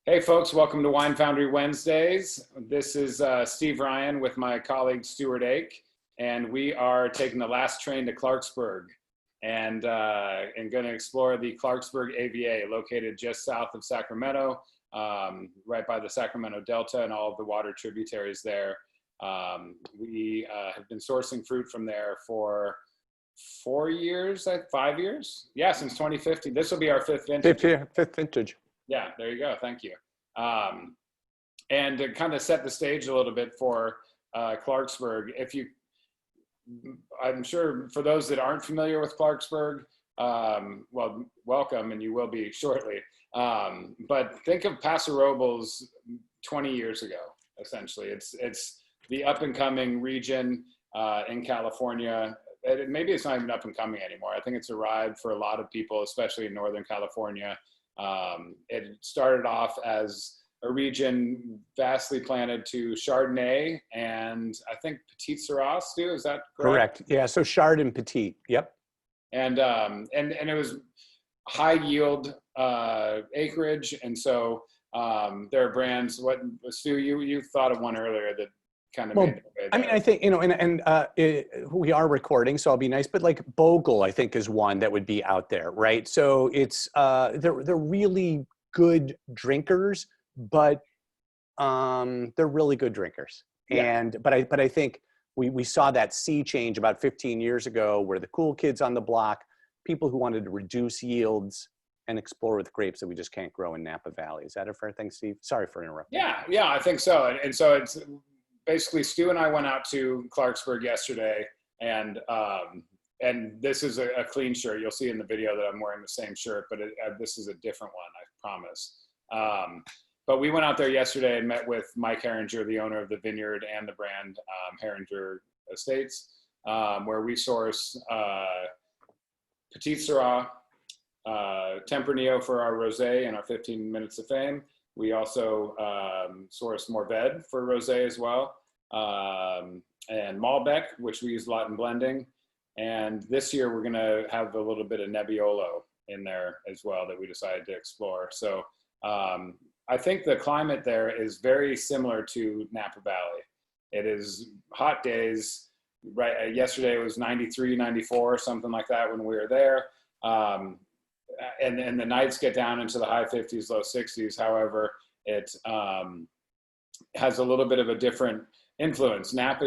Hey folks, welcome to Wine Foundry Wednesdays. This is Steve Ryan with my colleague Stuart Ake, and we are taking the last train to Clarksburg and going to explore the Clarksburg AVA, located just south of Sacramento, right by the Sacramento Delta and all of the water tributaries there. We have been sourcing fruit from there for 4 years, 5 years? Yeah, since 2015. This will be our fifth vintage. Fifth vintage. Yeah, there you go. Thank you. And to kind of set the stage a little bit for Clarksburg, I'm sure for those that aren't familiar with Clarksburg, well, welcome, and you will be shortly. But think of Paso Robles 20 years ago, essentially. It's the up and coming region in California. Maybe it's not even up and coming anymore. I think it's arrived for a lot of people, especially in Northern California. It started off as a region vastly planted to Chardonnay and I think Petit Syrah, Stu, is that correct? Correct. Yeah, so Chard and Petit. Yep. And it was high yield acreage, and so there are brands. What, Stu, you thought of one earlier that kind of made it way there. I mean, I think, we are recording, so I'll be nice, but like Bogle, I think, is one that would be out there, right? So it's, they're really good drinkers, but they're really good drinkers. Yeah. But I think we saw that sea change about 15 years ago where the cool kids on the block, people who wanted to reduce yields and explore with grapes that we just can't grow in Napa Valley. Is that a fair thing, Steve? Sorry for interrupting. Yeah, I think so. And so it's basically, Stu and I went out to Clarksburg yesterday, and this is a clean shirt. You'll see in the video that I'm wearing the same shirt, but this is a different one, I promise. But we went out there yesterday and met with Mike Heringer, the owner of the Vineyard and the brand Heringer Estates, where we source Petit Syrah, Tempranillo for our rosé and our 15 Minutes of Fame. We also source Mourvèdre for rosé as well, and Malbec, which we use a lot in blending. And this year we're going to have a little bit of Nebbiolo in there as well that we decided to explore. So I think the climate there is very similar to Napa Valley. It is hot days. Right, yesterday it was 93, 94, something like that when we were there. And the nights get down into the high 50s, low 60s. However, it has a little bit of a different influence. Napa,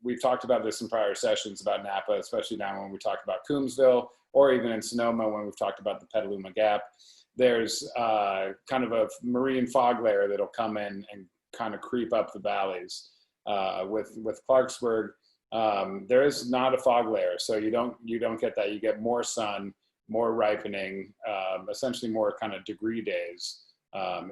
we've talked about this in prior sessions about Napa, especially now when we talk about Coombsville, or even in Sonoma when we've talked about the Petaluma Gap. There's kind of a marine fog layer that'll come in and kind of creep up the valleys. With Clarksburg, there is not a fog layer, so you don't get that. You get more sun, more ripening, essentially more kind of degree days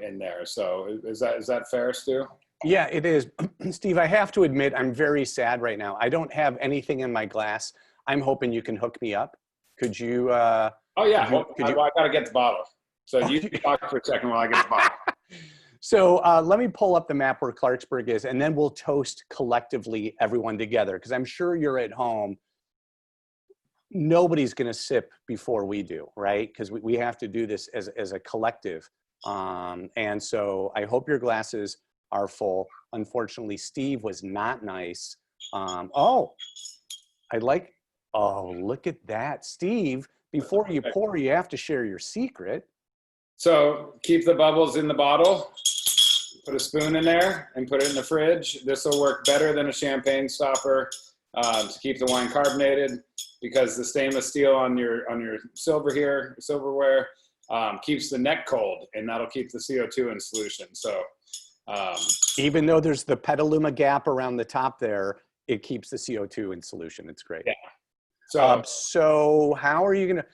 in there. So is that fair, Stu? Yeah, it is. Steve, I have to admit, I'm very sad right now. I don't have anything in my glass. I'm hoping you can hook me up. Could you? Oh yeah, I gotta get the bottle. So you talk for a second while I get the bottle. So let me pull up the map where Clarksburg is, and then we'll toast collectively everyone together, because I'm sure you're at home. Nobody's going to sip before we do, right? Because we have to do this as a collective. And so I hope your glasses are full. Unfortunately, Steve was not nice. Oh, look at that. Steve, before you pour, you have to share your secret. So keep the bubbles in the bottle, put a spoon in there and put it in the fridge. This will work better than a champagne stopper to keep the wine carbonated, because the stainless steel on your silverware keeps the neck cold, and that'll keep the CO2 in solution. So even though there's the Petaluma Gap around the top there, it keeps the CO2 in solution. It's great. Yeah. So how are you going to,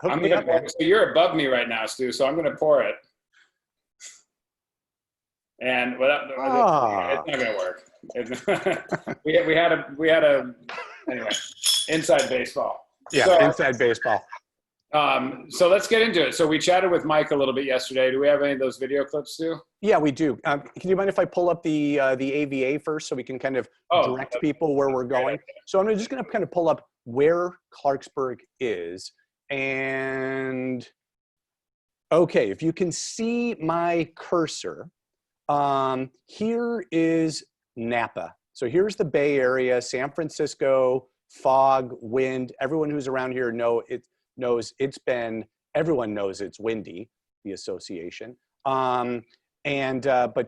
hook me up? So you're above me right now, Stu, so I'm going to pour it. And it's not going to work. we had a anyway, inside baseball. Yeah, so, inside baseball. So let's get into it. So we chatted with Mike a little bit yesterday. Do we have any of those video clips, Stu? Yeah, we do. Can you mind if I pull up the AVA first so we can kind of direct people where we're going? So I'm just going to kind of pull up where Clarksburg is. And Okay, if you can see my cursor, here is Napa. So here's the Bay Area, San Francisco, fog, wind. Everyone who's around here knows everyone knows it's windy, the association. But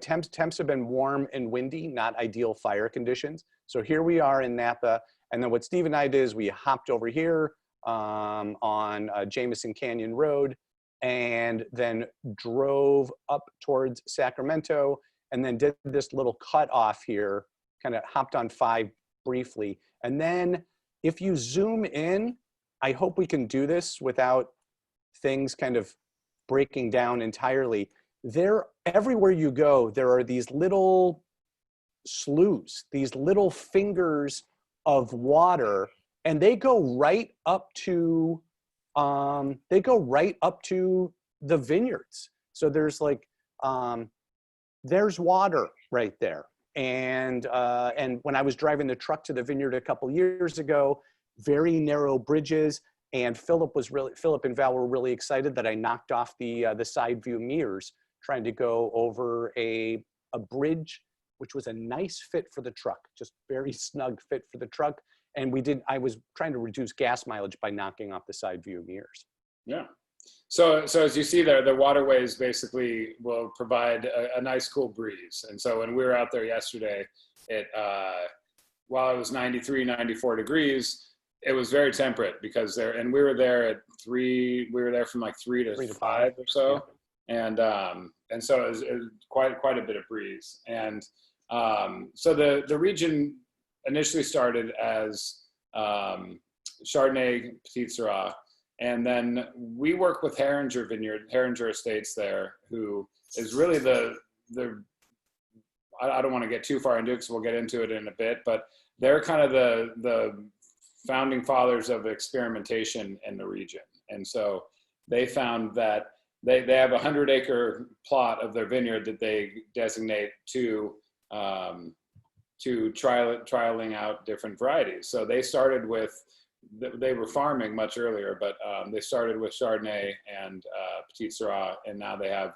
temps have been warm and windy, not ideal fire conditions. So here we are in Napa. And then what Steve and I did is we hopped over here on Jameson Canyon Road, and then drove up towards Sacramento, and then did this little cut off here, kind of hopped on 5 briefly. And then if you zoom in, I hope we can do this without things kind of breaking down entirely. Everywhere you go, there are these little sloughs, these little fingers of water, and they go right up to the vineyards. So there's like there's water right there. And when I was driving the truck to the vineyard a couple years ago, very narrow bridges, and Philip and Val were really excited that I knocked off the side view mirrors trying to go over a bridge, which was a nice fit for the truck, just very snug fit for the truck. And I was trying to reduce gas mileage by knocking off the side view mirrors. Yeah. So as you see there, the waterways basically will provide a nice cool breeze. And so when we were out there yesterday, while it was 93, 94 degrees, it was very temperate because we were there we were there from like 3 to 5 or so. Yeah. And so it was quite a bit of breeze. And so the region initially started as Chardonnay, Petit Syrah, and then we work with Heringer Vineyard, Heringer Estates there, who is really I don't want to get too far into it because we'll get into it in a bit, but they're kind of the founding fathers of experimentation in the region. And so they found that they have a 100-acre plot of their vineyard that they designate to trialing out different varieties. So they started they were farming much earlier, but they started with Chardonnay and Petit Syrah, and now they have,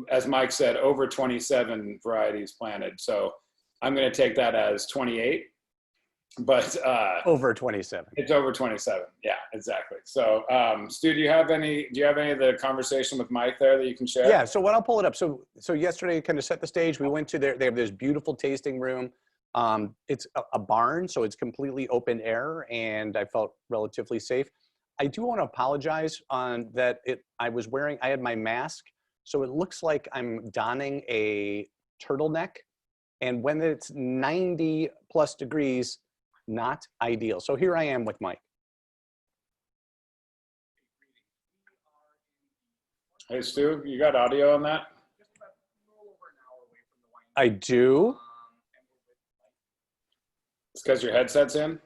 as Mike said, over 27 varieties planted. So I'm going to take that as 28, but over 27. It's over 27. Yeah, exactly. So Stu, do you have any of the conversation with Mike there that you can share? Yeah, so what I'll pull it up. So yesterday kind of set the stage. We went to they have this beautiful tasting room. It's a barn, so it's completely open air, and I felt relatively safe. I do want to apologize on that. I had my mask, so it looks like I'm donning a turtleneck, and when it's 90 plus degrees, not ideal. So here I am with Mike. Hey Stu, you got audio on that? I do. It's because your headset's in?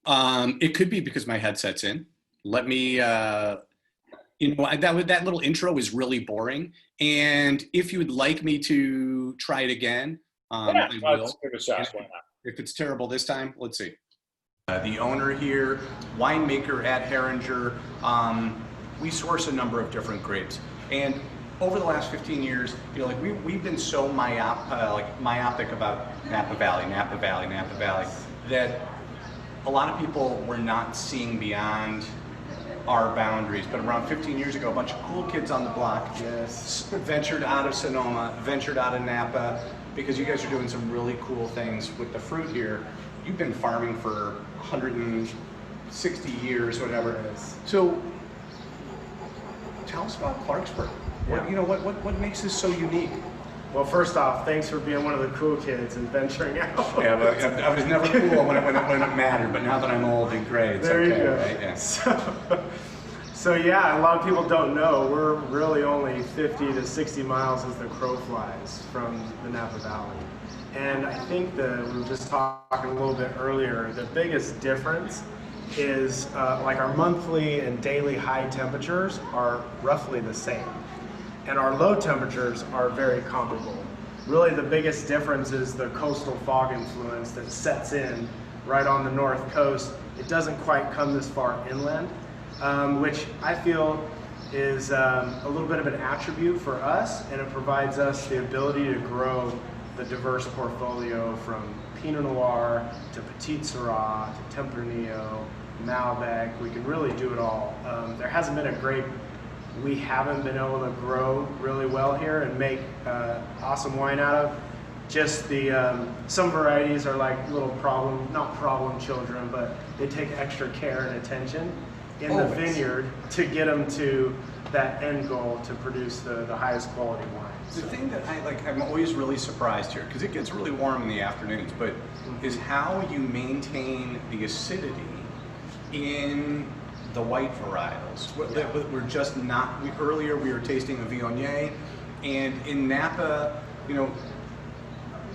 It could be because my headset's in. Let me, that little intro was really boring. And if you would like me to try it again, I will. Let's give it a shot. Why not? If it's terrible this time, let's see. The owner here, winemaker at Heringer, we source a number of different grapes. And over the last 15 years, we've been so myopic about Napa Valley, that a lot of people were not seeing beyond our boundaries. But around 15 years ago, a bunch of cool kids on the block ventured out of Sonoma, ventured out of Napa, because you guys are doing some really cool things with the fruit here. You've been farming for 160 years, whatever it is. So tell us about Clarksburg. Yeah. What makes this so unique? Well, first off, thanks for being one of the cool kids and venturing out. Yeah, but I was never cool when it mattered, but now that I'm old and gray, it's okay, you go. Right? Yeah. So yeah, a lot of people don't know, we're really only 50 to 60 miles as the crow flies from the Napa Valley. And I think we were just talking a little bit earlier, the biggest difference is like our monthly and daily high temperatures are roughly the same. And our low temperatures are very comparable. Really the biggest difference is the coastal fog influence that sets in right on the north coast. It doesn't quite come this far inland, which I feel is a little bit of an attribute for us, and it provides us the ability to grow the diverse portfolio from Pinot Noir to Petit Syrah to Tempranillo, Malbec. We can really do it all. There hasn't been a grape we haven't been able to grow really well here and make awesome wine out of. Just the some varieties are like little not problem children, but they take extra care and attention in the vineyard to get them to that end goal to produce the highest quality wine. The thing that I'm always really surprised here, because it gets really warm in the afternoons, but is how you maintain the acidity in the white varietals. We're just not, earlier we were tasting a Viognier, and in Napa, you know,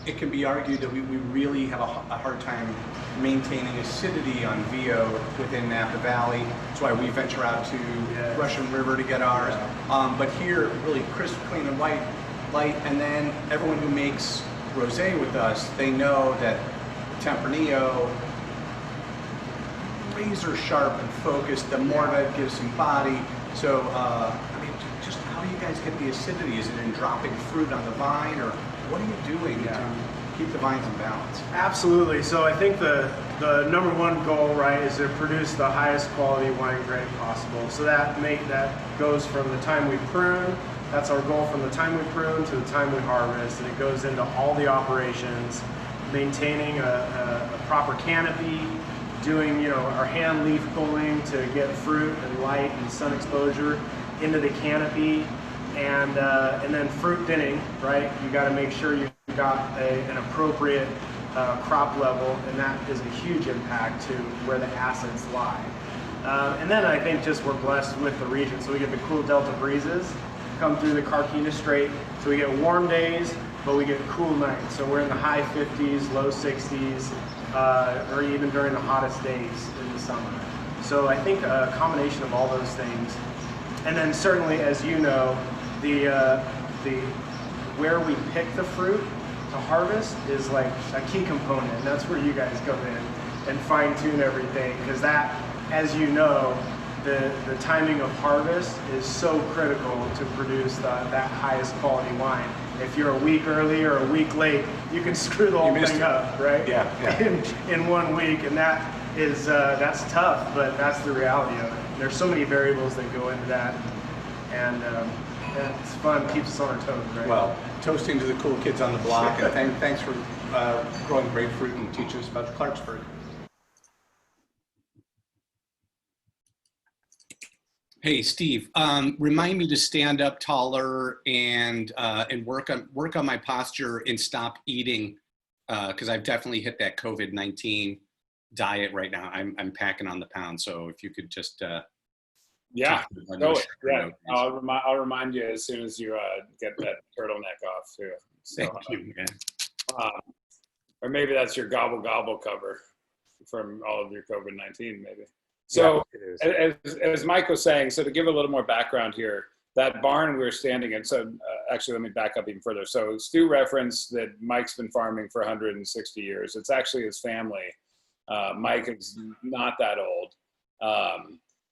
it can be argued that we really have a hard time maintaining acidity on VO within Napa Valley. That's why we venture out to Russian River to get ours. But here, really crisp, clean, and light. And then everyone who makes rosé with us, they know that Tempranillo, razor sharp and focused. The Morva gives some body. So, I mean, just how do you guys get the acidity? Is it in dropping fruit on the vine, or what are you doing to keep the vines in balance? Absolutely. So I think the number one goal, right, is to produce the highest quality wine grape possible. So that goes from the time we prune. That's our goal, from the time we prune to the time we harvest, and it goes into all the operations, maintaining a proper canopy, doing our hand leaf pulling to get fruit and light and sun exposure into the canopy. And then fruit thinning, right? You got to make sure you've got an appropriate crop level, and that is a huge impact to where the acids lie. And then I think just we're blessed with the region, so we get the cool delta breezes come through the Carquinez Strait, so we get warm days, but we get cool nights. So we're in the high 50s, low 60s, or even during the hottest days in the summer. So I think a combination of all those things, and then certainly, as you know, the where we pick the fruit to harvest is like a key component, and that's where you guys come in and fine tune everything, because that, as you know, the timing of harvest is so critical to produce that highest quality wine. If you're a week early or a week late, you can screw the whole thing up, right? In 1 week, and that is that's tough, but that's the reality of it. There's so many variables that go into that, and it's fun, keeps us on our toes, right? Well, toasting to the cool kids on the block, and thanks for growing grapefruit and teaching us about Clarksburg. Hey, Steve, remind me to stand up taller and work on my posture and stop eating, because I've definitely hit that COVID-19 diet right now. I'm packing on the pound, so if you could just I'll remind you as soon as you get that turtleneck off too. So, thank you, man. Or maybe that's your gobble cover from all of your COVID-19, maybe. So as Mike was saying, so to give a little more background here, that barn we were standing in, so actually let me back up even further. So Stu referenced that Mike's been farming for 160 years. It's actually his family. Mike is not that old.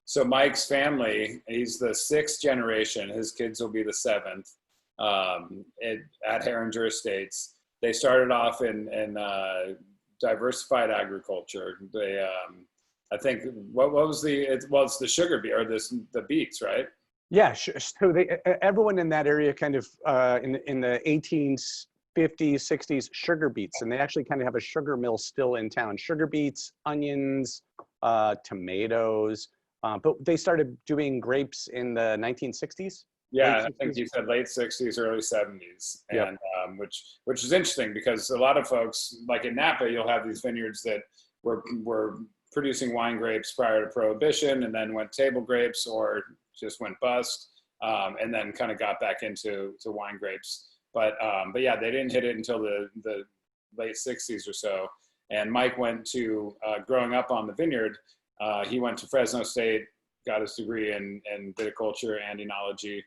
So Mike's family, he's the 6th generation. His kids will be the 7th at Heringer Estates. They started off in diversified agriculture. They I think it's the sugar beet or the beets, right? Yeah, so everyone in that area kind of in the 1850s, 60s, sugar beets, and they actually kind of have a sugar mill still in town. Sugar beets, onions, tomatoes, but they started doing grapes in the 1960s. Yeah, I think you said late 60s, early 70s, and which is interesting because a lot of folks, like in Napa, you'll have these vineyards that were producing wine grapes prior to Prohibition, and then went table grapes or just went bust, and then kind of got back into wine grapes. But yeah, they didn't hit it until the late 60s or so. And Mike went to growing up on the vineyard. He went to Fresno State, got his degree in viticulture and enology.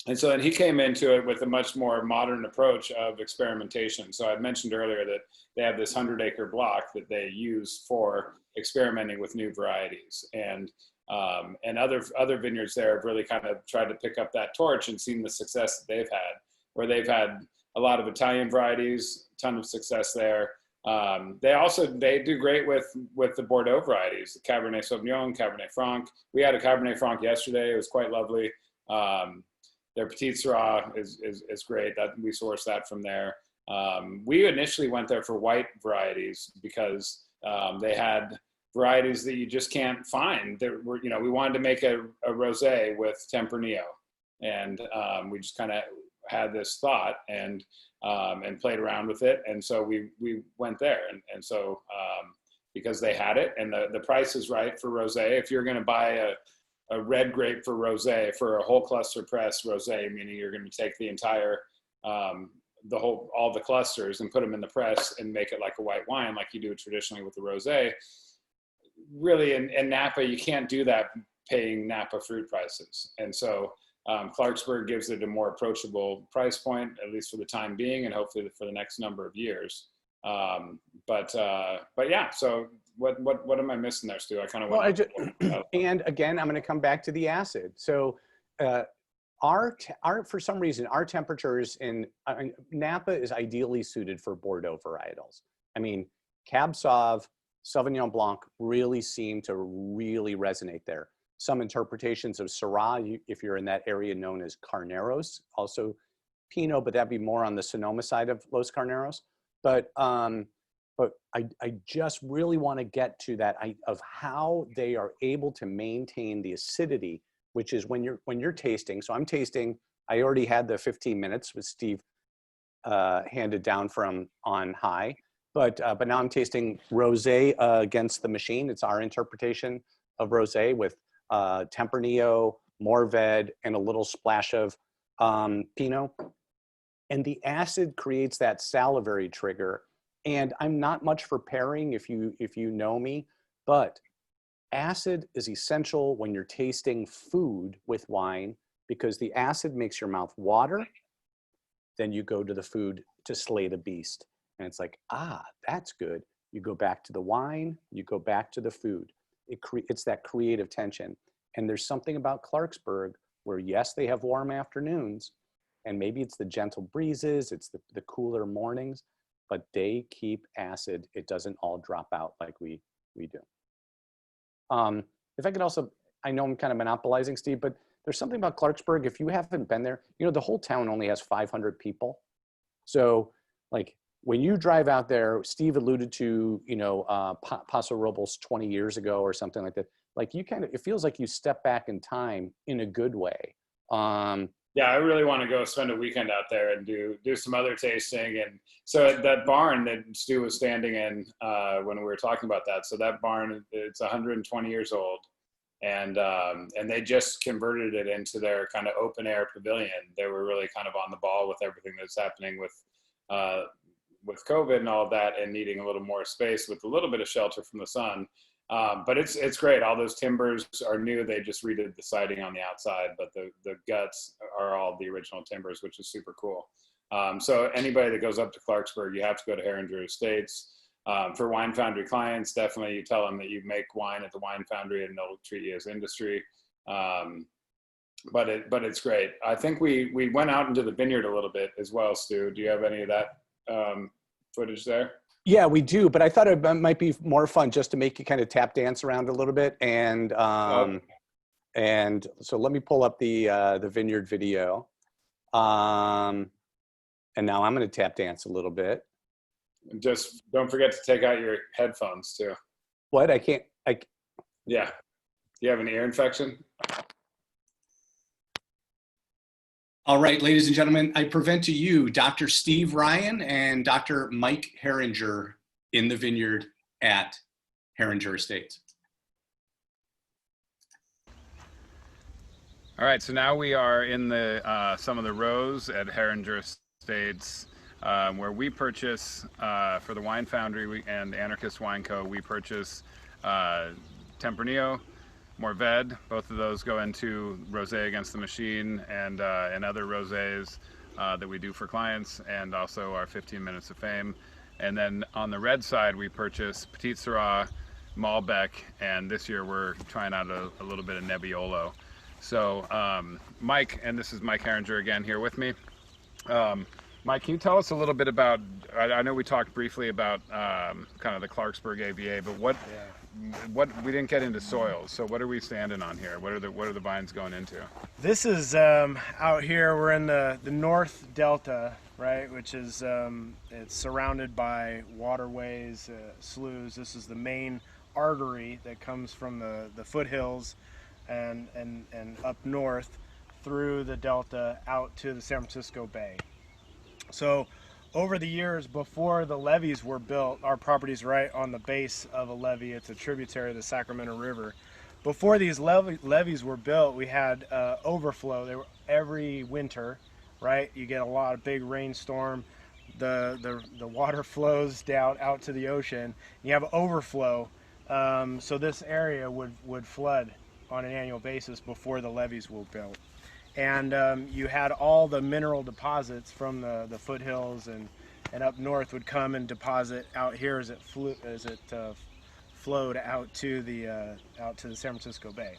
And so then he came into it with a much more modern approach of experimentation. So I mentioned earlier that they have this 100-acre block that they use for experimenting with new varieties. And other vineyards there have really kind of tried to pick up that torch and seen the success that they've had, where they've had a lot of Italian varieties, ton of success there. They do great with the Bordeaux varieties, the Cabernet Sauvignon, Cabernet Franc. We had a Cabernet Franc yesterday. It was quite lovely. Their Petit Syrah is great. That we source that from there. We initially went there for white varieties because they had varieties that you just can't find. We wanted to make a rosé with Tempranillo, and we just kind of had this thought and played around with it, and so we went there, and so because they had it and the price is right for rosé. If you're going to buy a red grape for rosé, for a whole cluster press rosé, meaning you're going to take the entire all the clusters and put them in the press and make it like a white wine, like you do traditionally with the rosé. Really, in Napa, you can't do that paying Napa fruit prices, and so Clarksburg gives it a more approachable price point, at least for the time being, and hopefully for the next number of years. But yeah. So what am I missing there, Stu? I kind of and again, I'm going to come back to the acid. So our for some reason our temperatures in Napa is ideally suited for Bordeaux varietals. I mean, Cab Sauv, Sauvignon Blanc really seem to really resonate there. Some interpretations of Syrah, if you're in that area, known as Carneros, also Pinot, but that'd be more on the Sonoma side of Los Carneros. But I just really want to get to that of how they are able to maintain the acidity, which is when you're tasting. So I'm tasting. I already had the 15 minutes with Steve handed down from on high, but now I'm tasting rosé against the machine. It's our interpretation of rosé with Tempranillo, Mourvèdre, and a little splash of Pinot. And the acid creates that salivary trigger. And I'm not much for pairing if you know me, but acid is essential when you're tasting food with wine, because the acid makes your mouth water. Then you go to the food to slay the beast. And it's like, that's good. You go back to the wine, you go back to the food. It's that creative tension. And there's something about Clarksburg where, yes, they have warm afternoons, and maybe it's the gentle breezes, it's the cooler mornings, but they keep acid. It doesn't all drop out like we do. If I could also, I know I'm kind of monopolizing, Steve, but there's something about Clarksburg. If you haven't been there, the whole town only has 500 people. So like when you drive out there, Steve alluded to, Paso Robles 20 years ago or something like that. Like it feels like you step back in time in a good way. Yeah, I really want to go spend a weekend out there and do some other tasting. And so that barn that Stu was standing in when we were talking about that, so that barn, it's 120 years old, and they just converted it into their kind of open air pavilion. They were really kind of on the ball with everything that's happening with COVID and all of that, and needing a little more space with a little bit of shelter from the sun. But it's great. All those timbers are new. They just redid the siding on the outside, but the guts are all the original timbers, which is super cool. So anybody that goes up to Clarksburg, you have to go to Heringer Estates. For Wine Foundry clients, definitely you tell them that you make wine at the Wine Foundry and they'll treat you as industry. But it's great. I think we went out into the vineyard a little bit as well, Stu. Do you have any of that footage there? Yeah, we do, but I thought it might be more fun just to make you kind of tap dance around a little bit. And so let me pull up the vineyard video. And now I'm going to tap dance a little bit. Just don't forget to take out your headphones too. What? Yeah. Do you have an ear infection? All right, ladies and gentlemen, I present to you Dr. Steve Ryan and Dr. Mike Heringer in the vineyard at Heringer Estates. All right, so now we are in the some of the rows at Heringer Estates, where we purchase for the Wine Foundry and Anarchist Wine Co. We purchase Tempranillo, Mourvèdre. Both of those go into rosé against the machine and other rosés that we do for clients, and also our 15 minutes of fame. And then on the red side, we purchase Petit Syrah, Malbec, and this year we're trying out a little bit of Nebbiolo. So Mike, and this is Mike Heringer again here with me. Mike, can you tell us a little bit about, I know we talked briefly about kind of the Clarksburg AVA, but what we didn't get into soils, so what are we standing on here? What are the vines going into? This is out here, we're in the North Delta, right, which is it's surrounded by waterways, sloughs. This is the main artery that comes from the foothills and up north through the Delta out to the San Francisco Bay. So over the years, before the levees were built, our property's right on the base of a levee. It's a tributary of the Sacramento River. Before these levees were built, we had overflow. They were every winter, right? You get a lot of big rainstorm. The water flows down out to the ocean. You have overflow. So this area would flood on an annual basis before the levees were built. And you had all the mineral deposits from the foothills and up north would come and deposit out here as it flowed out to the San Francisco Bay.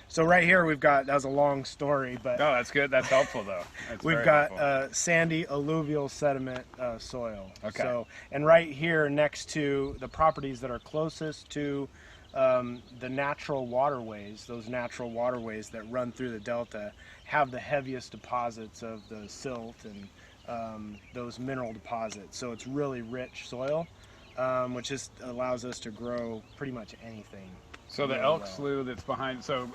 So right here we've got, that was a long story, but no, that's good. That's helpful though. That's we've got sandy alluvial sediment soil. Okay. So, and right here next to the properties that are closest to the natural waterways, those natural waterways that run through the Delta, have the heaviest deposits of the silt and those mineral deposits. So it's really rich soil, which just allows us to grow pretty much anything. So the elk slough that's behind, so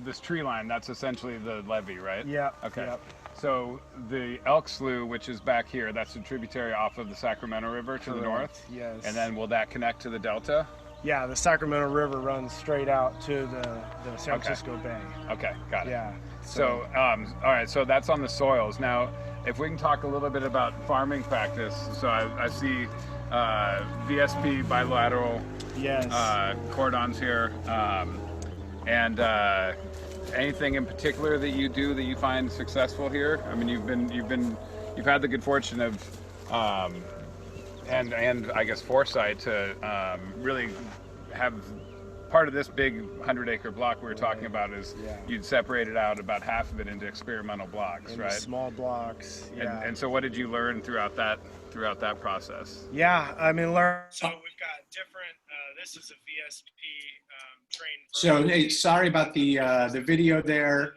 this tree line, that's essentially the levee, right? Yeah. Okay. Yep. So the elk slough, which is back here, that's a tributary off of the Sacramento River to the north? Yes. And then will that connect to the Delta? Yeah, the Sacramento River runs straight out to the San Francisco Bay. Okay, got it. Yeah. So, all right, so that's on the soils. Now, if we can talk a little bit about farming practice. So I see VSP bilateral cordons here. And anything in particular that you do that you find successful here? I mean, you've had the good fortune of and I guess foresight to really have part of this big 100-acre block we were talking about is you'd separated out about half of it into experimental blocks, into right? small blocks. Yeah. And so what did you learn throughout that process? Yeah, I mean, so we've got different. This is a VSP trained. So hey, sorry about the video there.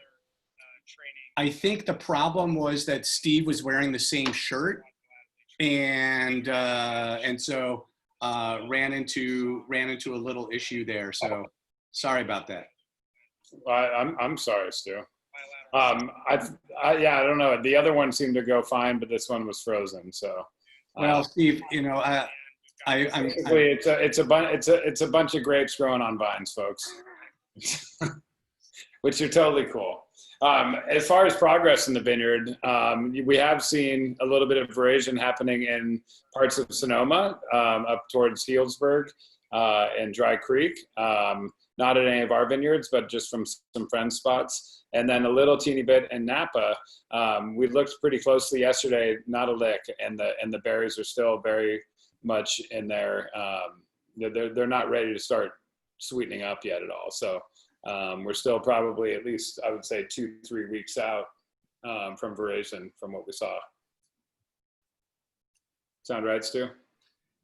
I think the problem was that Steve was wearing the same shirt, and so ran into a little issue there. So sorry about that. I'm sorry, Stu. I don't know. The other one seemed to go fine, but this one was frozen. So well, Steve, you know, it's a bunch of grapes growing on vines, folks, which are totally cool. As far as progress in the vineyard, we have seen a little bit of variation happening in parts of Sonoma, up towards Healdsburg and Dry Creek. Not at any of our vineyards, but just from some friend spots. And then a little teeny bit in Napa. We looked pretty closely yesterday, not a lick, and the berries are still very much in there. They're not ready to start sweetening up yet at all. So we're still probably at least, I would say, 2-3 weeks out from variation from what we saw. Sound right, Stu?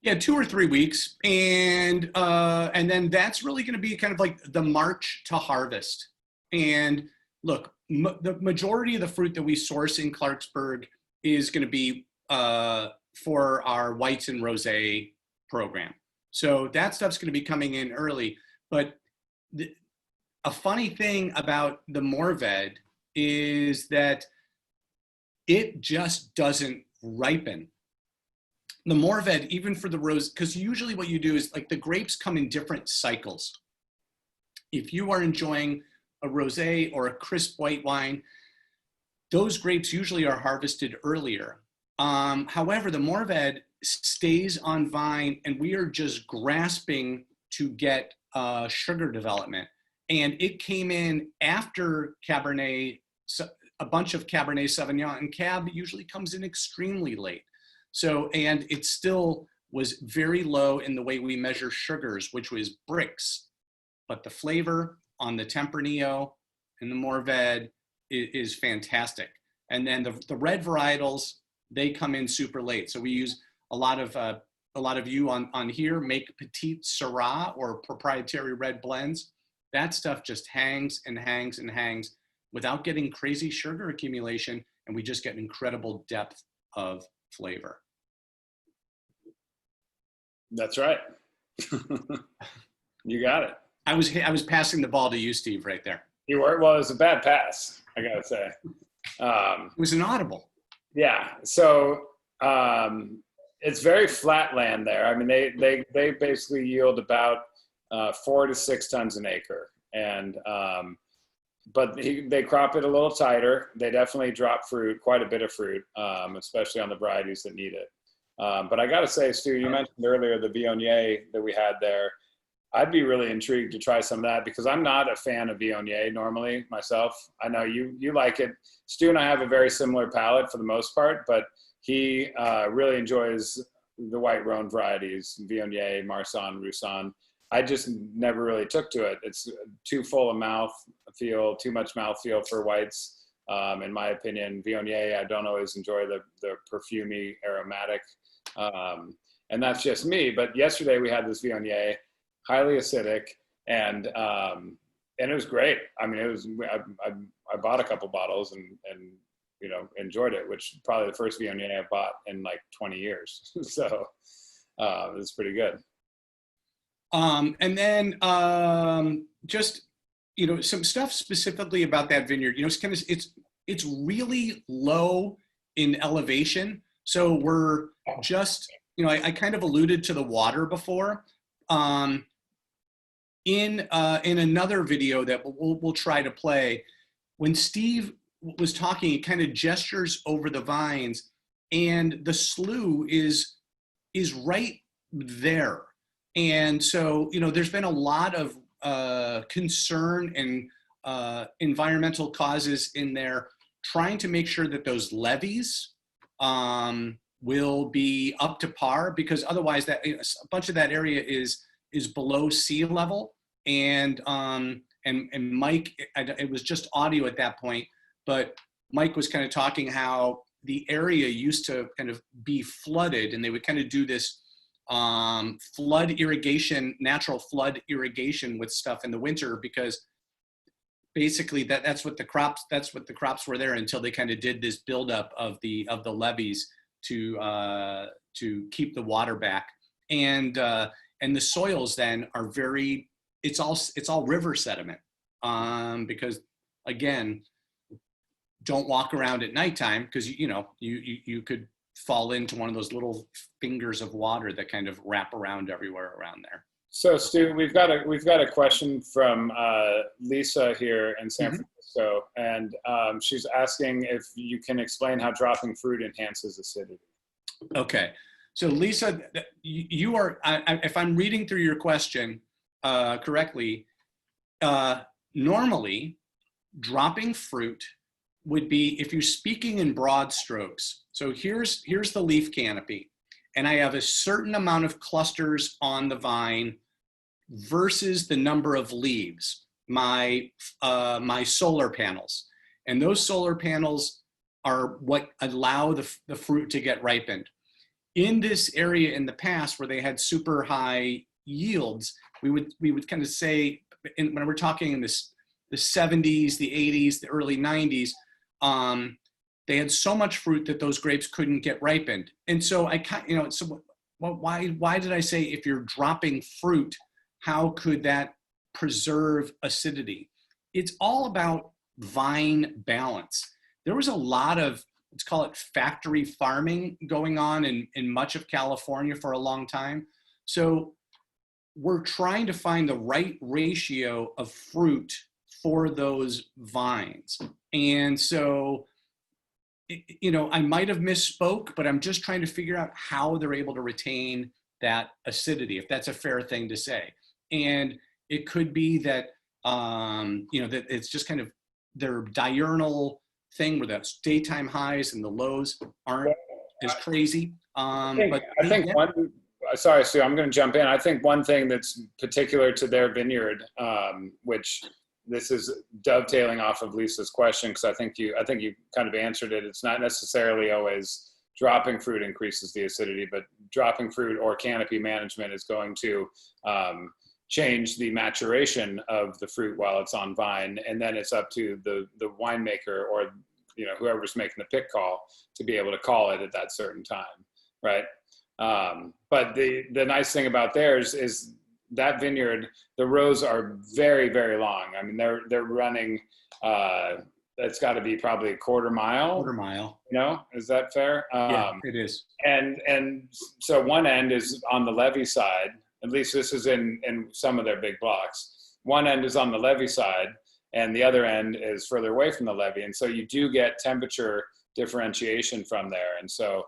Yeah, 2 or 3 weeks, and then that's really going to be kind of like the march to harvest. And look, the majority of the fruit that we source in Clarksburg is going to be for our whites and rosé program. So that stuff's going to be coming in early. But a funny thing about the Mourvèdre is that it just doesn't ripen. The Mourvèdre, even for the rose, because usually what you do is like the grapes come in different cycles. If you are enjoying a rosé or a crisp white wine, those grapes usually are harvested earlier. However, the Mourvèdre stays on vine, and we are just grasping to get sugar development. And it came in after Cabernet, a bunch of Cabernet Sauvignon, and Cab usually comes in extremely late. So, and it's still was very low in the way we measure sugars, which was bricks. But the flavor on the Tempranillo and the Mourvedre is fantastic. And then the red varietals, they come in super late. So we use a lot of you on here make Petite Syrah or proprietary red blends. That stuff just hangs and hangs and hangs without getting crazy sugar accumulation, and we just get an incredible depth of flavor. That's right. You got it. I was passing the ball to you, Steve, right there. You were. Well, it was a bad pass, I gotta say. It was an audible. Yeah. So it's very flat land there. I mean, they basically yield about 4 to 6 tons an acre, and but they crop it a little tighter. They definitely drop fruit, quite a bit of fruit, especially on the varieties that need it. But I got to say, Stu, you mentioned earlier the Viognier that we had there. I'd be really intrigued to try some of that because I'm not a fan of Viognier normally myself. I know you like it. Stu and I have a very similar palate for the most part, but he really enjoys the white Rhone varieties, Viognier, Marsanne, Roussanne. I just never really took to it. It's too full of mouthfeel, too much mouthfeel for whites. In my opinion, Viognier, I don't always enjoy the perfumey aromatic. And that's just me. But yesterday we had this Viognier, highly acidic, and it was great. I mean, it was. I bought a couple bottles and you know enjoyed it, which probably the first Viognier I bought in like 20 years. So it was pretty good. And then just you know some stuff specifically about that vineyard. You know, it's kind of it's really low in elevation, so we're just you know I kind of alluded to the water before. In another video that we'll try to play, when Steve was talking, he kind of gestures over the vines, and the slough is right there. And so, you know, there's been a lot of concern and environmental causes in there, trying to make sure that those levees will be up to par, because otherwise that a bunch of that area is below sea level. And Mike, it was just audio at that point, but Mike was kind of talking how the area used to kind of be flooded, and they would kind of do this flood irrigation, natural flood irrigation with stuff in the winter, because basically that's what the crops were there until they kind of did this buildup of the levees to keep the water back. And the soils then are very, it's all river sediment, because again, don't walk around at nighttime, because you know you could fall into one of those little fingers of water that kind of wrap around everywhere around there. So Stu, we've got a question from Lisa here in San Francisco, and she's asking if you can explain how dropping fruit enhances acidity. Okay, so Lisa, you are, if I'm reading through your question correctly, normally dropping fruit would be, if you're speaking in broad strokes. So here's the leaf canopy, and I have a certain amount of clusters on the vine versus the number of leaves, my solar panels. And those solar panels are what allow the fruit to get ripened. In this area in the past where they had super high yields, we would kind of say, when we're talking in the 70s, the 80s, the early 90s, they had so much fruit that those grapes couldn't get ripened. And so why did I say if you're dropping fruit, how could that preserve acidity? It's all about vine balance. There was a lot of, let's call it factory farming going on in much of California for a long time. So we're trying to find the right ratio of fruit for those vines. And so, you know, I might have misspoke, but I'm just trying to figure out how they're able to retain that acidity, if that's a fair thing to say. And it could be that, you know, that it's just kind of their diurnal thing where the daytime highs and the lows aren't as crazy. I think sorry, Stu, I'm going to jump in. I think one thing that's particular to their vineyard, which this is dovetailing off of Lisa's question, because I think you kind of answered it. It's not necessarily always dropping fruit increases the acidity, but dropping fruit or canopy management is going to change the maturation of the fruit while it's on vine, and then it's up to the winemaker or whoever's making the pick call to be able to call it at that certain time, right? But the nice thing about theirs is that vineyard, the rows are very, very long. I mean, they're running, it's got to be probably a quarter mile. Quarter mile. Is that fair? Yeah, it is. And so one end is on the levee side. At least this is in some of their big blocks. One end is on the levee side, and the other end is further away from the levee. And so you do get temperature differentiation from there. And so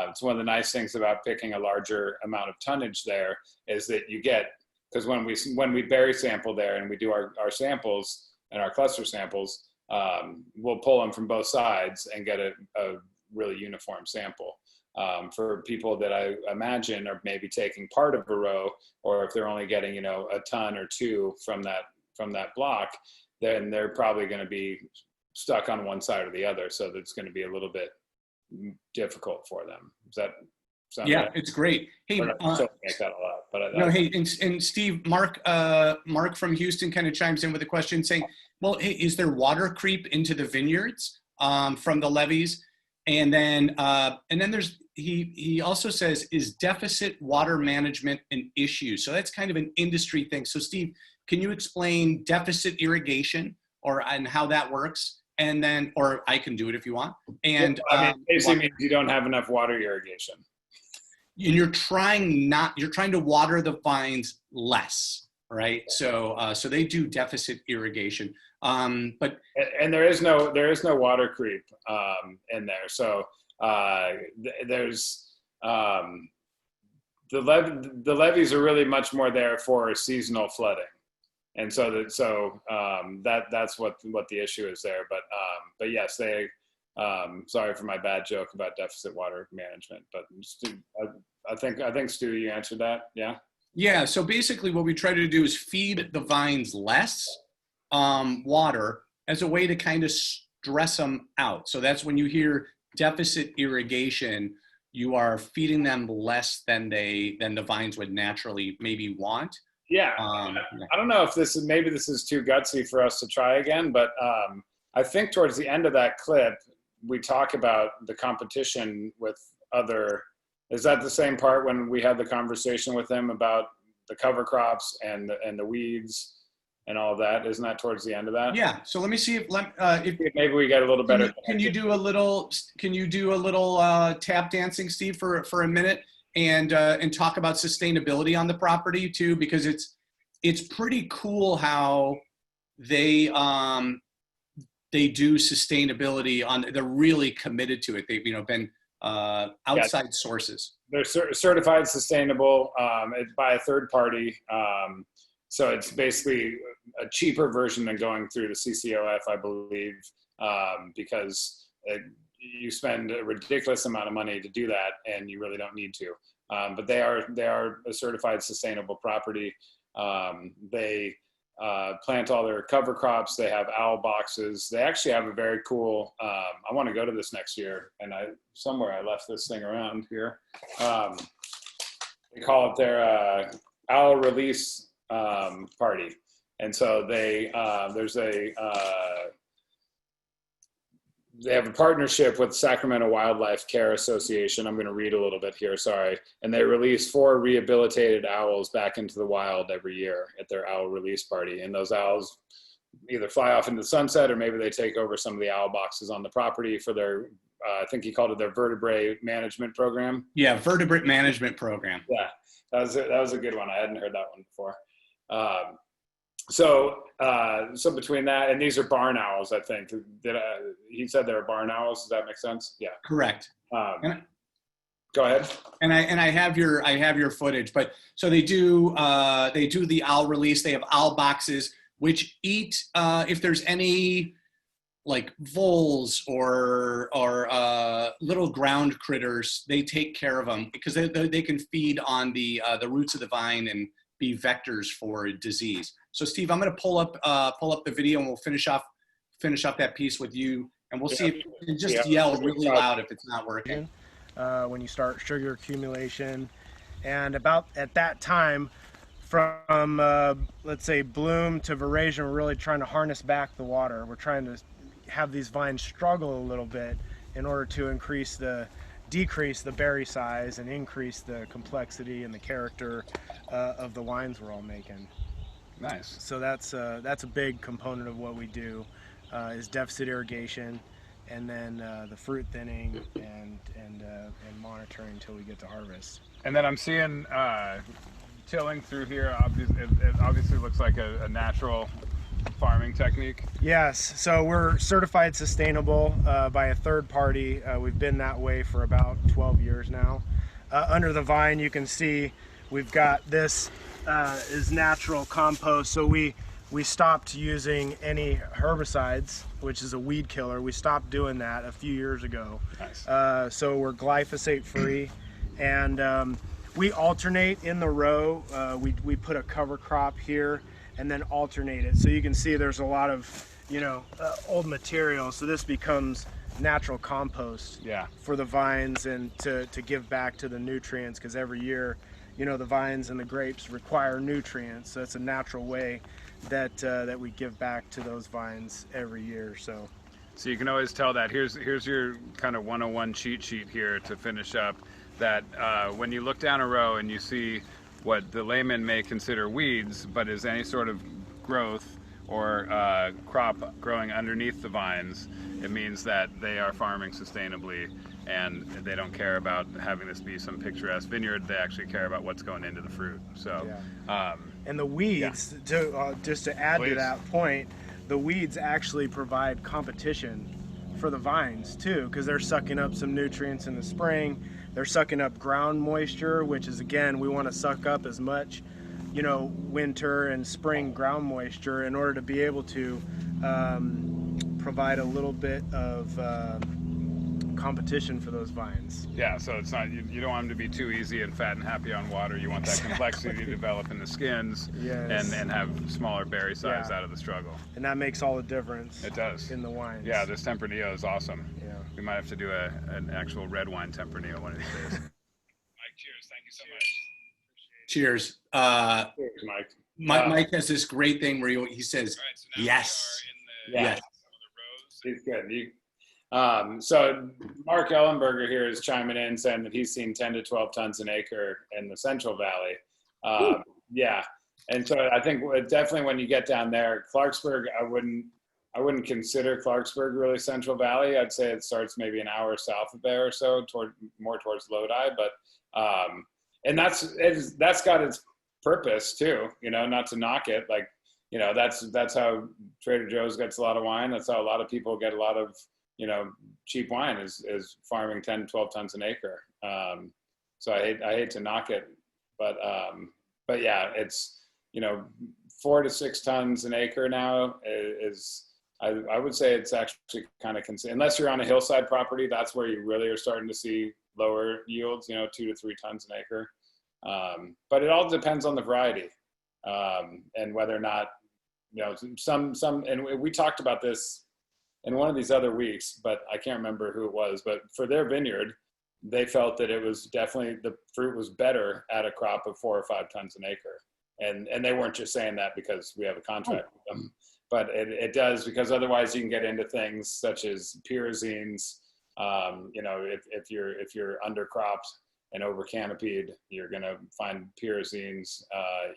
it's one of the nice things about picking a larger amount of tonnage there is that you get, because when we berry sample there and we do our samples and our cluster samples, we'll pull them from both sides and get a really uniform sample. For people that I imagine are maybe taking part of a row, or if they're only getting, a ton or two from that block, then they're probably going to be stuck on one side or the other. So that's going to be a little bit difficult for them. Does that sound right? It's great. Hey, make that a lot, but no, hey, and Steve, Mark from Houston kind of chimes in with a question saying, well, hey, is there water creep into the vineyards from the levees? And then there's, he also says, is deficit water management an issue? So that's kind of an industry thing. So Steve, can you explain deficit irrigation and how that works? And then, or I can do it if you want. And basically means you don't have enough water irrigation. And you're trying to water the vines less, right? So they do deficit irrigation. But there is no water creep in there. So there's the levees are really much more there for seasonal flooding, and so that's what the issue is there. But yes, they. Sorry for my bad joke about deficit water management, but I think Stu, you answered that. Yeah. Yeah. So basically, what we try to do is feed the vines less water as a way to kind of stress them out. So that's when you hear deficit irrigation, you are feeding them less than the vines would naturally maybe want. Yeah. I don't know if this is too gutsy for us to try again, but I think towards the end of that clip, we talk about the competition with other. Is that the same part when we had the conversation with them about the cover crops and the weeds and all of that? Isn't that towards the end of that? Yeah. So let me see if maybe we get a little better. Can you do a little tap dancing, Steve, for a minute and talk about sustainability on the property too, because it's pretty cool how they do sustainability they're really committed to it. They've been outside sources. They're certified sustainable by a third party. So it's basically a cheaper version than going through the CCOF, I believe, because you spend a ridiculous amount of money to do that, and you really don't need to. But they are a certified sustainable property. They plant all their cover crops. They have owl boxes. They actually have a very cool, I want to go to this next year, and somewhere I left this thing around here. They call it their owl release party. And so they have a partnership with Sacramento Wildlife Care Association. I'm going to read a little bit here, sorry. And they release 4 rehabilitated owls back into the wild every year at their owl release party. And those owls either fly off into the sunset, or maybe they take over some of the owl boxes on the property for their, I think he called it their vertebrate management program. Yeah, vertebrate management program. Yeah, that was a good one. I hadn't heard that one before. So between that, and these are barn owls, I think. He said they were barn owls. Does that make sense? Yeah. Correct. Go ahead. And I have your footage, but so they do the owl release. They have owl boxes which eat if there's any like voles or little ground critters, they take care of them because they can feed on the roots of the vine and be vectors for disease. So Steve, I'm going to pull up the video and we'll finish off that piece with you, and we'll see if you can just yell really loud if it's not working. When you start sugar accumulation, and about at that time, from let's say bloom to veraison, we're really trying to harness back the water. We're trying to have these vines struggle a little bit in order to decrease the berry size and increase the complexity and the character of the wines we're all making. Nice. So that's a big component of what we do, is deficit irrigation, and then the fruit thinning and monitoring until we get to harvest. And then I'm seeing tilling through here. It obviously looks like a natural farming technique. Yes, so we're certified sustainable by a third party. We've been that way for about 12 years now. Under the vine, you can see we've got this is natural compost. So we stopped using any herbicides, which is a weed killer. We stopped doing that a few years ago. Nice. So we're glyphosate free, and we alternate in the row. We put a cover crop here and then alternate it. So you can see there's a lot of, old material. So this becomes natural compost for the vines, and to give back to the nutrients, because every year, the vines and the grapes require nutrients. So it's a natural way that we give back to those vines every year. So you can always tell that. Here's your kind of 101 cheat sheet here to finish up. That when you look down a row and you see what the layman may consider weeds, but is any sort of growth or crop growing underneath the vines, it means that they are farming sustainably, and they don't care about having this be some picturesque vineyard. They actually care about what's going into the fruit. So, and the weeds, just to add to that point, the weeds actually provide competition for the vines too, because they're sucking up some nutrients in the spring. They're sucking up ground moisture, which is, again, we want to suck up as much, winter and spring ground moisture in order to be able to provide a little bit of competition for those vines. Yeah, so it's not, you don't want them to be too easy and fat and happy on water. You want that complexity to develop in the skins, and have smaller berry size out of the struggle. And that makes all the difference. It does. In the wines. Yeah, this Tempranillo is awesome. Yeah. We might have to do an actual red wine Tempranillo one of these days. Mike, cheers. Thank you so much. Cheers. Cheers, Mike. Mike has this great thing where he says, so yes. Yes. He's good. So Mark Ellenberger here is chiming in, saying that he's seen 10 to 12 tons an acre in the Central Valley. And so I think definitely when you get down there, Clarksburg, I wouldn't consider Clarksburg really Central Valley. I'd say it starts maybe an hour south of there or so, more towards Lodi. But and that's got its purpose too. Not to knock it. Like, that's how Trader Joe's gets a lot of wine. That's how a lot of people get a lot of cheap wine is farming 10, 12 tons an acre. So I hate to knock it, but yeah, it's 4 to 6 tons an acre now is. I would say it's actually kind of unless you're on a hillside property, that's where you really are starting to see lower yields, 2 to 3 tons an acre. But it all depends on the variety, and whether or not, some, and we talked about this in one of these other weeks, but I can't remember who it was, but for their vineyard, they felt that it was definitely, the fruit was better at a crop of 4 or 5 tons an acre. And they weren't just saying that because we have a contract with them, but it does, because otherwise you can get into things such as pyrazines. If you're undercropped and over canopied, you're going to find pyrazines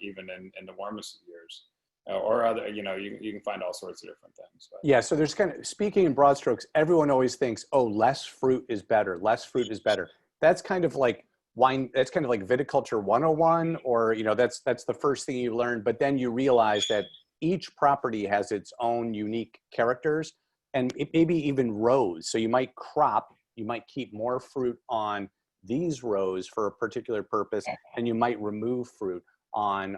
even in the warmest of years. Or other, you can find all sorts of different things. But. Yeah, so there's kind of, speaking in broad strokes, everyone always thinks, oh, less fruit is better. Less fruit is better. That's kind of like wine. That's kind of like viticulture 101, or that's the first thing you learn. But then you realize that each property has its own unique characters, and maybe even rows. So you might keep more fruit on these rows for a particular purpose, and you might remove fruit on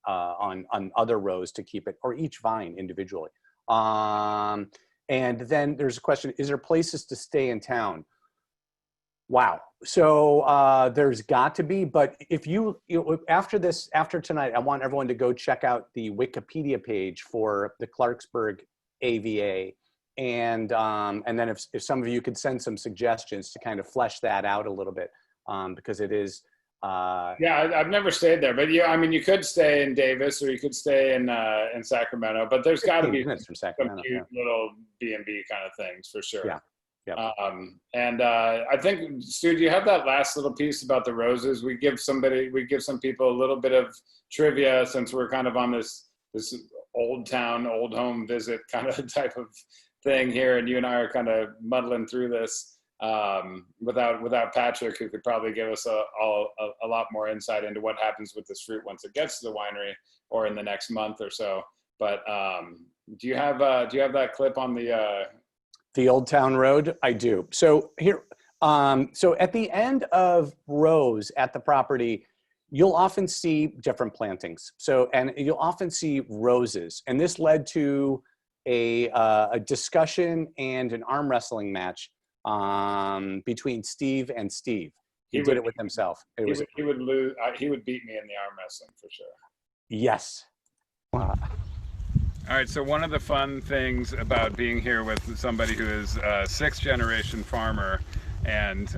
other rows to keep it, or each vine individually. And And then there's a question, is there places to stay in town? Wow. So there's got to be, but if after tonight, I want everyone to go check out the Wikipedia page for the Clarksburg AVA. And then if some of you could send some suggestions to kind of flesh that out a little bit, because it is. Yeah, I've never stayed there, but I mean, you could stay in Davis or you could stay in Sacramento, but there's got to be some cute little B&B kind of things for sure. Yeah. Yep. I think, Stu, do you have that last little piece about the roses? We give some people a little bit of trivia since we're kind of on this old town, old home visit kind of type of thing here, and you and I are kind of muddling through this without Patrick, who could probably give us a lot more insight into what happens with this fruit once it gets to the winery or in the next month or so. But do you have that clip on the Old Town Road? I do. So here, so at the end of rows at the property, you'll often see different plantings. And you'll often see roses. And this led to a discussion and an arm wrestling match between Steve and Steve. He did it with himself. He would lose. He would beat me in the arm wrestling for sure. Yes. Wow. All right, so one of the fun things about being here with somebody who is a 6th generation farmer, and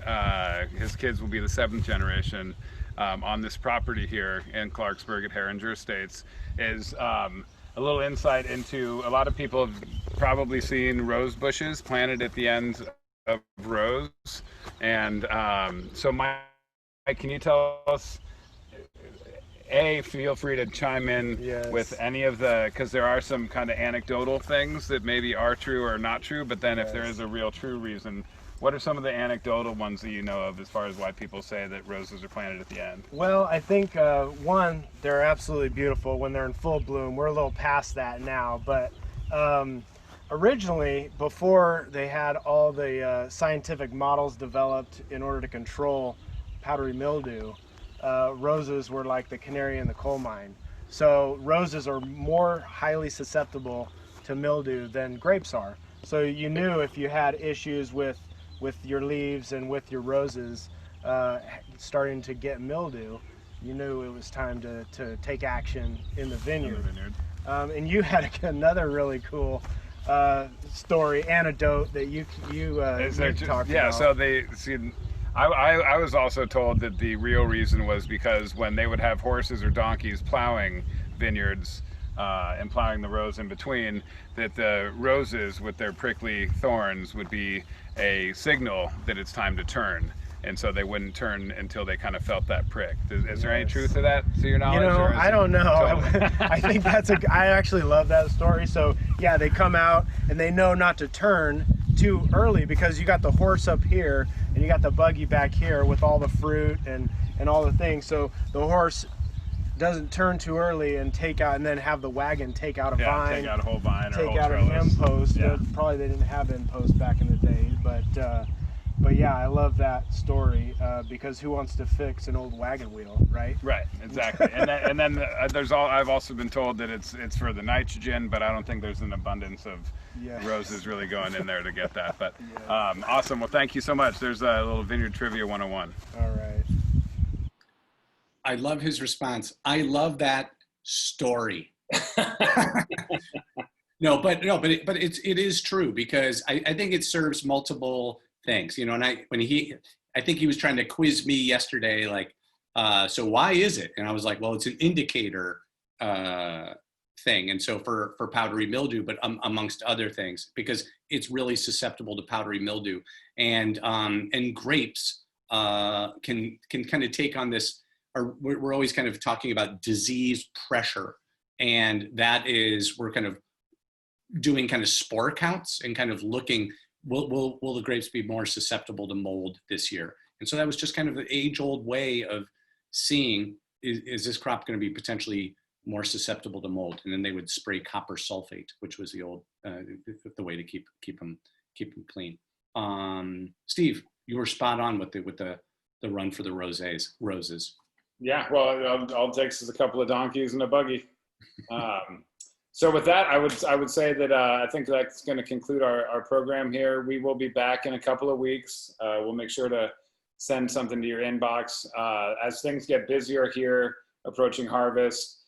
his kids will be the 7th generation on this property here in Clarksburg at Heringer Estates, is a little insight into, a lot of people have probably seen rose bushes planted at the end of rows. And so Mike, can you tell us, feel free to chime in with any of because there are some kind of anecdotal things that maybe are true or not true, but then if there is a real true reason, what are some of the anecdotal ones that you know of as far as why people say that roses are planted at the end? Well, I think one, they're absolutely beautiful when they're in full bloom. We're a little past that now, but originally, before they had all the scientific models developed in order to control powdery mildew, roses were like the canary in the coal mine. So roses are more highly susceptible to mildew than grapes are. So you knew if you had issues with your leaves and with your roses starting to get mildew, you knew it was time to take action in the vineyard. And you had another really cool anecdote that you talked about. So I was also told that the real reason was because when they would have horses or donkeys plowing vineyards and plowing the rows in between, that the roses with their prickly thorns would be a signal that it's time to turn. And so they wouldn't turn until they kind of felt that prick. Is there any truth to that, to your knowledge? I don't know. I think I actually love that story. So yeah, they come out and they know not to turn too early because you got the horse up here and you got the buggy back here with all the fruit and all the things. So the horse doesn't turn too early and take out, and then have the wagon take out a vine. Take out a whole vine or a whole take out trellis. an impost. Yeah. Probably they didn't have impost back in the day, but yeah, I love that story because who wants to fix an old wagon wheel, right? Right, exactly. and then I've also been told that it's for the nitrogen, but I don't think there's an abundance of roses really going in there to get that. But awesome. Well, thank you so much. There's a little Vineyard Trivia 101. All right. I love his response. I love that story. But it is true because I think it serves multiple things, and I think he was trying to quiz me yesterday, like, so why is it? And I was like, well, it's an indicator thing. And so for powdery mildew, but amongst other things, because it's really susceptible to powdery mildew, and grapes can kind of take on this. Or we're always kind of talking about disease pressure, and that is, we're kind of doing kind of spore counts and kind of looking, will the grapes be more susceptible to mold this year? And so that was just kind of an age-old way of seeing, is this crop going to be potentially more susceptible to mold? And then they would spray copper sulfate, which was the old the way to keep them clean. Steve, you were spot on with the run for the roses. Yeah, well, all it takes is a couple of donkeys and a buggy. So with that, I would say that I think that's going to conclude our program here. We will be back in a couple of weeks. We'll make sure to send something to your inbox. As things get busier here, approaching harvest,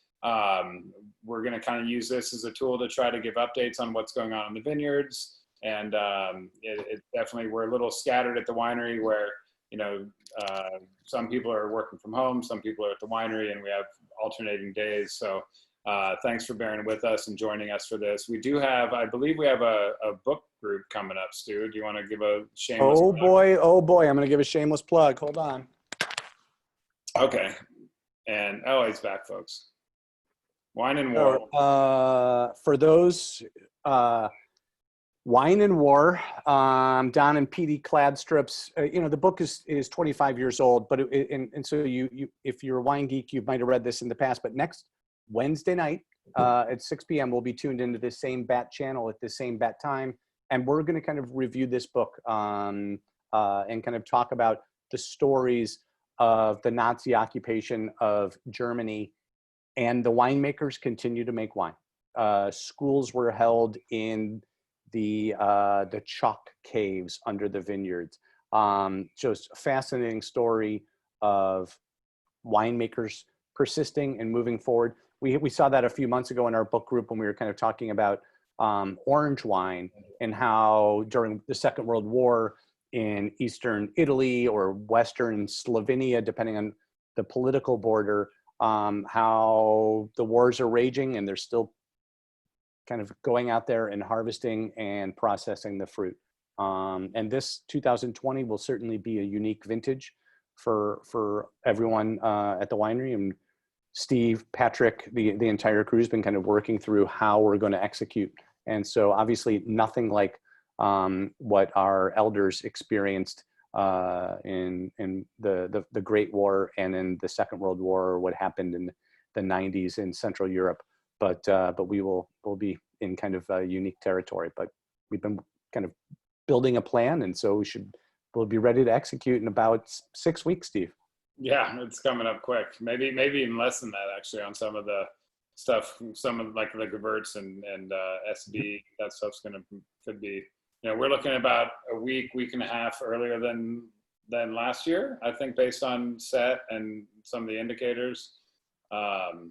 we're going to kind of use this as a tool to try to give updates on what's going on in the vineyards. And it definitely, we're a little scattered at the winery where, you know, some people are working from home, some people are at the winery, and we have alternating days. So thanks for bearing with us and joining us for this. We do have, I believe we have a book group coming up, Stu. Do you want to give a shameless plug? Oh boy, I'm going to give a shameless plug. Hold on. Okay. And, oh, he's back, folks. Wine and War. For those, Wine and War, Don and Petey Cladstrip's, you know, the book is 25 years old, but and so you if you're a wine geek, you might have read this in the past, but next Wednesday night at 6 p.m. we'll be tuned into the same bat channel at the same bat time, and we're going to kind of review this book and kind of talk about the stories of the Nazi occupation of Germany, and the winemakers continue to make wine. Schools were held in the chalk caves under the vineyards. Just a fascinating story of winemakers persisting and moving forward. We saw that a few months ago in our book group when we were kind of talking about orange wine and how during the Second World War in Eastern Italy or Western Slovenia, depending on the political border, how the wars are raging and they're still kind of going out there and harvesting and processing the fruit. And this 2020 will certainly be a unique vintage for everyone at the winery. And Steve, Patrick, the entire crew has been kind of working through how we're going to execute. And so obviously nothing like what our elders experienced in the Great War and in the Second World War, or what happened in the 90s in Central Europe. But we'll be in kind of unique territory. But we've been kind of building a plan, and so we'll be ready to execute in about 6 weeks, Steve. Yeah, it's coming up quick. Maybe even less than that, actually, on some of the stuff. Some of like the Gewurz and SB, that stuff's could be. You know, we're looking at about a week and a half earlier than last year, I think, based on set and some of the indicators. And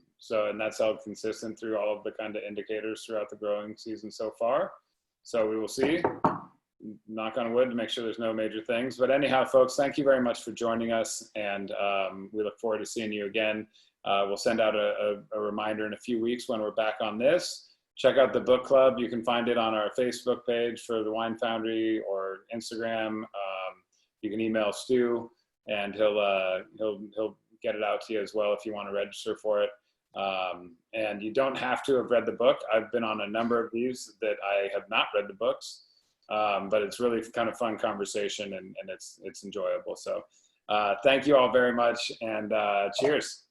that's held consistent through all of the kind of indicators throughout the growing season so far. So we will see. Knock on wood to make sure there's no major things. But anyhow, folks, thank you very much for joining us, and we look forward to seeing you again. We'll send out a reminder in a few weeks when we're back on this. Check out the book club. You can find it on our Facebook page for the Wine Foundry or Instagram. You can email Stu, and he'll get it out to you as well if you want to register for it. And you don't have to have read the book. I've been on a number of these that I have not read the books, but it's really kind of fun conversation, and it's enjoyable. So thank you all very much, and cheers.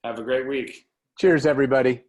Have a great week. Cheers, everybody.